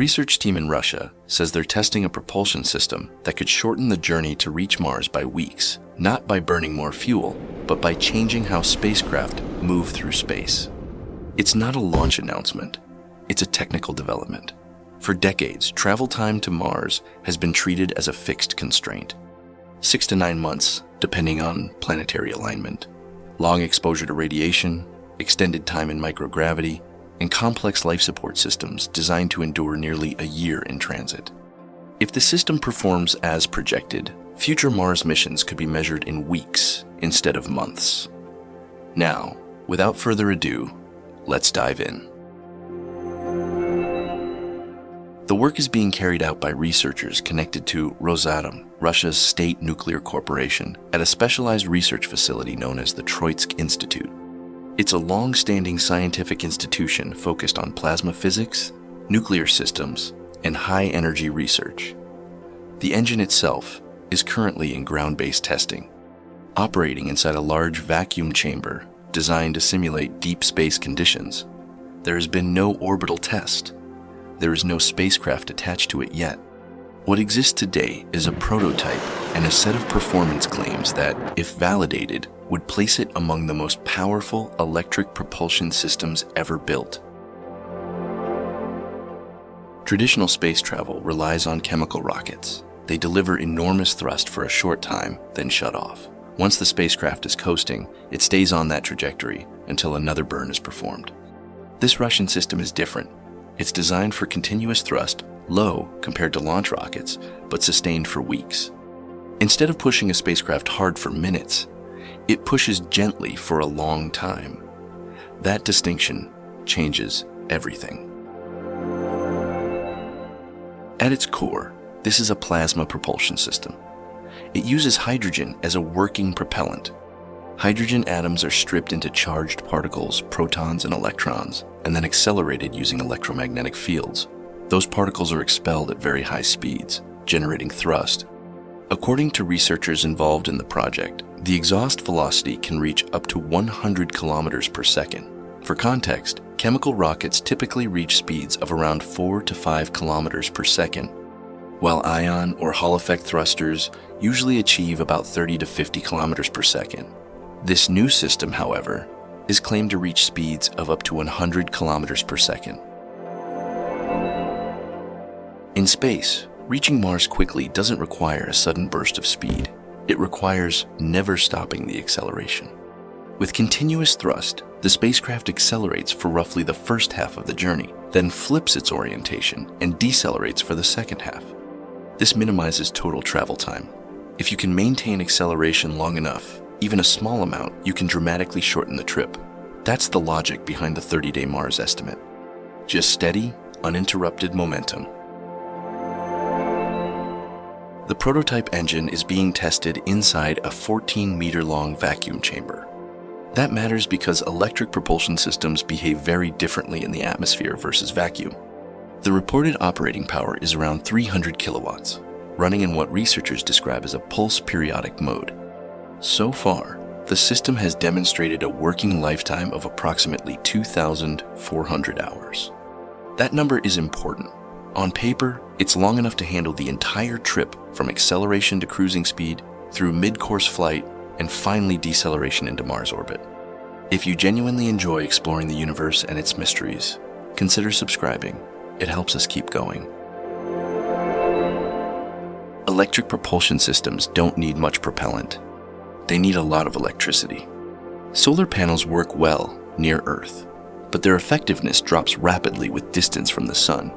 research team in Russia says they're testing a propulsion system that could shorten the journey to reach Mars by weeks, not by burning more fuel, but by changing how spacecraft move through space. It's not a launch announcement, it's a technical development. For decades, travel time to Mars has been treated as a fixed constraint. 6 to 9 months, depending on planetary alignment. Long exposure to radiation, extended time in microgravity, and complex life support systems designed to endure nearly a year in transit. If the system performs as projected, future Mars missions could be measured in weeks instead of months. Now, without further ado, let's dive in. The work is being carried out by researchers connected to Rosatom, Russia's state nuclear corporation, at a specialized research facility known as the Troitsk Institute. It's a long-standing scientific institution focused on plasma physics, nuclear systems, and high-energy research. The engine itself is currently in ground-based testing, operating inside a large vacuum chamber designed to simulate deep space conditions. There has been no orbital test. There is no spacecraft attached to it yet. What exists today is a prototype and a set of performance claims that, if validated, would place it among the most powerful electric propulsion systems ever built. Traditional space travel relies on chemical rockets. They deliver enormous thrust for a short time, then shut off. Once the spacecraft is coasting, it stays on that trajectory until another burn is performed. This Russian system is different. It's designed for continuous thrust, low compared to launch rockets, but sustained for weeks. Instead of pushing a spacecraft hard for minutes, it pushes gently for a long time. That distinction changes everything. At its core, this is a plasma propulsion system. It uses hydrogen as a working propellant. Hydrogen atoms are stripped into charged particles, protons and electrons, and then accelerated using electromagnetic fields. Those particles are expelled at very high speeds, generating thrust. According to researchers involved in the project, the exhaust velocity can reach up to 100 kilometers per second. For context, chemical rockets typically reach speeds of around 4 to 5 kilometers per second, while ion or Hall effect thrusters usually achieve about 30 to 50 kilometers per second. This new system, however, is claimed to reach speeds of up to 100 kilometers per second. In space, reaching Mars quickly doesn't require a sudden burst of speed. It requires never stopping the acceleration. With continuous thrust, the spacecraft accelerates for roughly the first half of the journey, then flips its orientation and decelerates for the second half. This minimizes total travel time. If you can maintain acceleration long enough, even a small amount, you can dramatically shorten the trip. That's the logic behind the 30-day Mars estimate. Just steady, uninterrupted momentum. The prototype engine is being tested inside a 14-meter-long vacuum chamber. That matters because electric propulsion systems behave very differently in the atmosphere versus vacuum. The reported operating power is around 300 kilowatts, running in what researchers describe as a pulse periodic mode. So far, the system has demonstrated a working lifetime of approximately 2,400 hours. That number is important. On paper, it's long enough to handle the entire trip from acceleration to cruising speed, through mid-course flight, and finally deceleration into Mars orbit. If you genuinely enjoy exploring the universe and its mysteries, consider subscribing. It helps us keep going. Electric propulsion systems don't need much propellant. They need a lot of electricity. Solar panels work well near Earth, but their effectiveness drops rapidly with distance from the sun.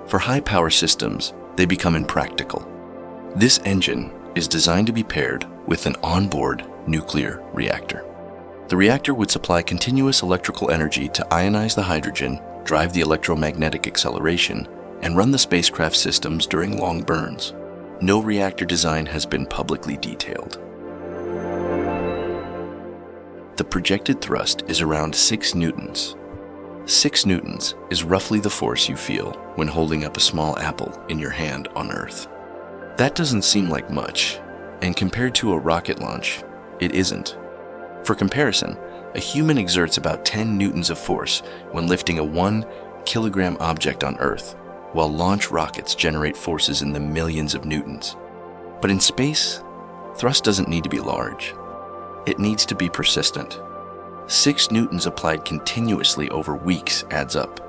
For high-power systems, they become impractical. This engine is designed to be paired with an onboard nuclear reactor. The reactor would supply continuous electrical energy to ionize the hydrogen, drive the electromagnetic acceleration, and run the spacecraft systems during long burns. No reactor design has been publicly detailed. The projected thrust is around 6 newtons. 6 newtons is roughly the force you feel when holding up a small apple in your hand on Earth. That doesn't seem like much, and compared to a rocket launch, it isn't. For comparison, a human exerts about 10 newtons of force when lifting a 1 kilogram object on Earth, while launch rockets generate forces in the millions of newtons. But in space, thrust doesn't need to be large. It needs to be persistent. 6 newtons applied continuously over weeks adds up.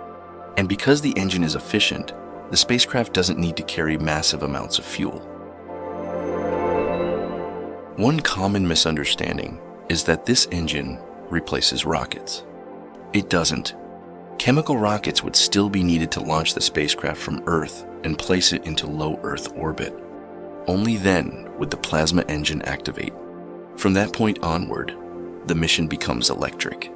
And because the engine is efficient, the spacecraft doesn't need to carry massive amounts of fuel. One common misunderstanding is that this engine replaces rockets. It doesn't. Chemical rockets would still be needed to launch the spacecraft from Earth and place it into low Earth orbit. Only then would the plasma engine activate. From that point onward, the mission becomes electric.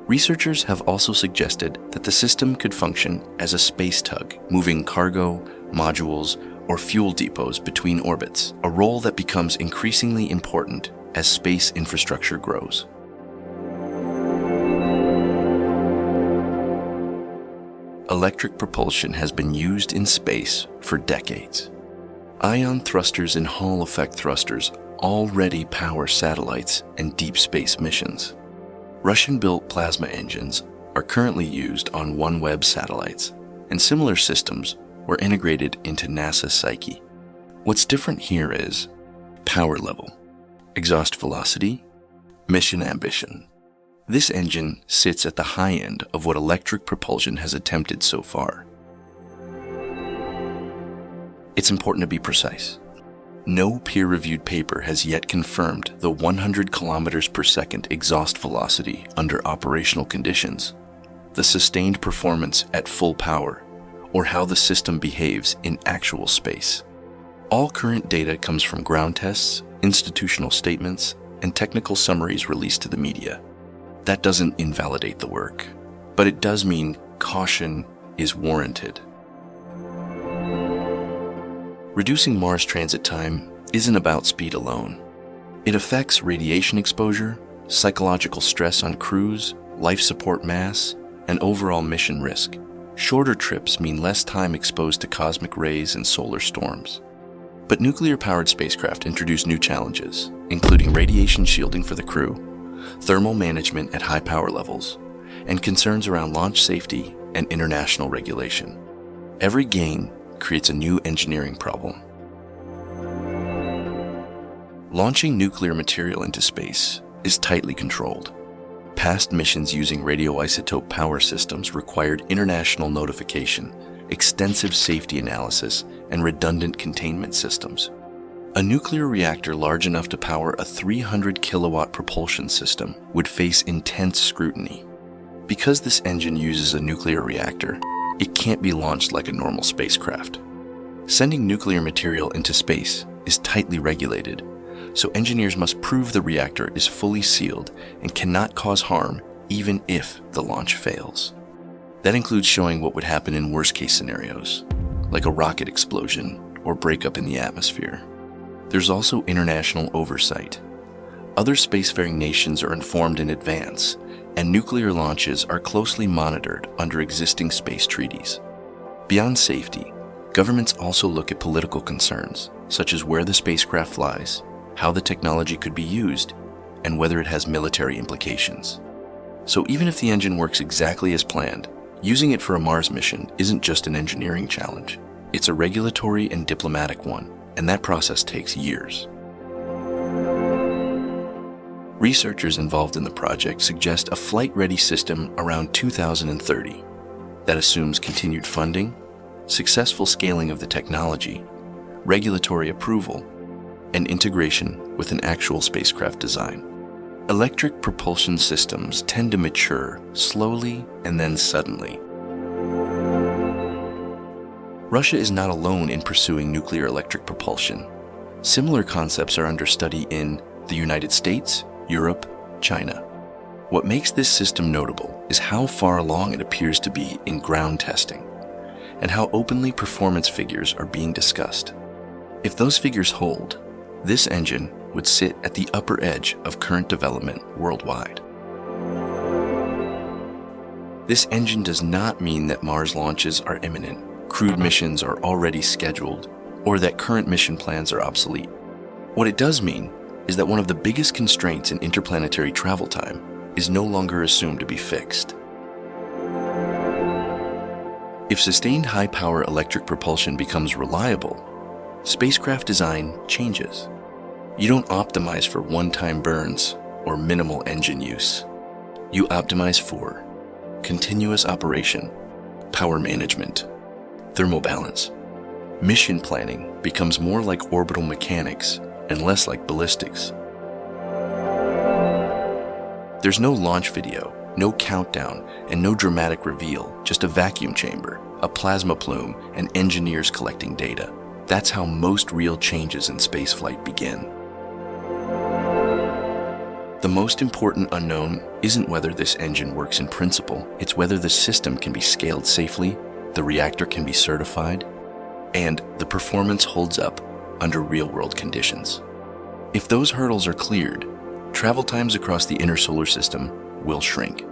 Researchers have also suggested that the system could function as a space tug, moving cargo, modules, or fuel depots between orbits, a role that becomes increasingly important as space infrastructure grows. Electric propulsion has been used in space for decades. Ion thrusters and Hall effect thrusters already power satellites and deep space missions. Russian-built plasma engines are currently used on OneWeb satellites, and similar systems were integrated into NASA's Psyche. What's different here is power level, exhaust velocity, mission ambition. This engine sits at the high end of what electric propulsion has attempted so far. It's important to be precise. No peer-reviewed paper has yet confirmed the 100 kilometers per second exhaust velocity under operational conditions, the sustained performance at full power, or how the system behaves in actual space. All current data comes from ground tests, institutional statements, and technical summaries released to the media. That doesn't invalidate the work, but it does mean caution is warranted. Reducing Mars transit time isn't about speed alone. It affects radiation exposure, psychological stress on crews, life support mass, and overall mission risk. Shorter trips mean less time exposed to cosmic rays and solar storms. But nuclear-powered spacecraft introduce new challenges, including radiation shielding for the crew, thermal management at high power levels, and concerns around launch safety and international regulation. Every gain creates a new engineering problem. Launching nuclear material into space is tightly controlled. Past missions using radioisotope power systems required international notification, extensive safety analysis, and redundant containment systems. A nuclear reactor large enough to power a 300 kilowatt propulsion system would face intense scrutiny. Because this engine uses a nuclear reactor, it can't be launched like a normal spacecraft. Sending nuclear material into space is tightly regulated, so engineers must prove the reactor is fully sealed and cannot cause harm even if the launch fails. That includes showing what would happen in worst-case scenarios, like a rocket explosion or breakup in the atmosphere. There's also international oversight. Other spacefaring nations are informed in advance, and nuclear launches are closely monitored under existing space treaties. Beyond safety, governments also look at political concerns, such as where the spacecraft flies, how the technology could be used, and whether it has military implications. So even if the engine works exactly as planned, using it for a Mars mission isn't just an engineering challenge. It's a regulatory and diplomatic one, and that process takes years. Researchers involved in the project suggest a flight-ready system around 2030 that assumes continued funding, successful scaling of the technology, regulatory approval, and integration with an actual spacecraft design. Electric propulsion systems tend to mature slowly and then suddenly. Russia is not alone in pursuing nuclear electric propulsion. Similar concepts are under study in the United States, Europe, China. What makes this system notable is how far along it appears to be in ground testing, and how openly performance figures are being discussed. If those figures hold, this engine would sit at the upper edge of current development worldwide. This engine does not mean that Mars launches are imminent, crewed missions are already scheduled, or that current mission plans are obsolete. What it does mean is that one of the biggest constraints in interplanetary travel time is no longer assumed to be fixed. If sustained high-power electric propulsion becomes reliable, spacecraft design changes. You don't optimize for one-time burns or minimal engine use. You optimize for continuous operation, power management, thermal balance. Mission planning becomes more like orbital mechanics and less like ballistics. There's no launch video, no countdown, and no dramatic reveal, just a vacuum chamber, a plasma plume, and engineers collecting data. That's how most real changes in spaceflight begin. The most important unknown isn't whether this engine works in principle, it's whether the system can be scaled safely, the reactor can be certified, and the performance holds up under real-world conditions. If those hurdles are cleared, travel times across the inner solar system will shrink.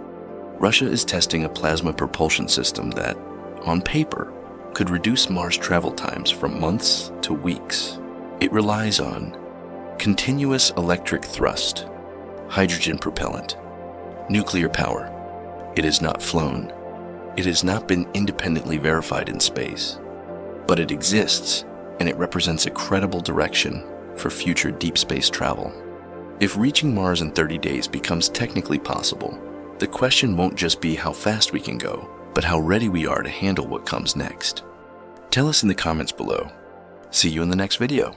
Russia is testing a plasma propulsion system that, on paper, could reduce Mars travel times from months to weeks. It relies on continuous electric thrust, hydrogen propellant, nuclear power. It is not flown. It has not been independently verified in space. But it exists, and it represents a credible direction for future deep space travel. If reaching Mars in 30 days becomes technically possible, the question won't just be how fast we can go, but how ready we are to handle what comes next. Tell us in the comments below. See you in the next video.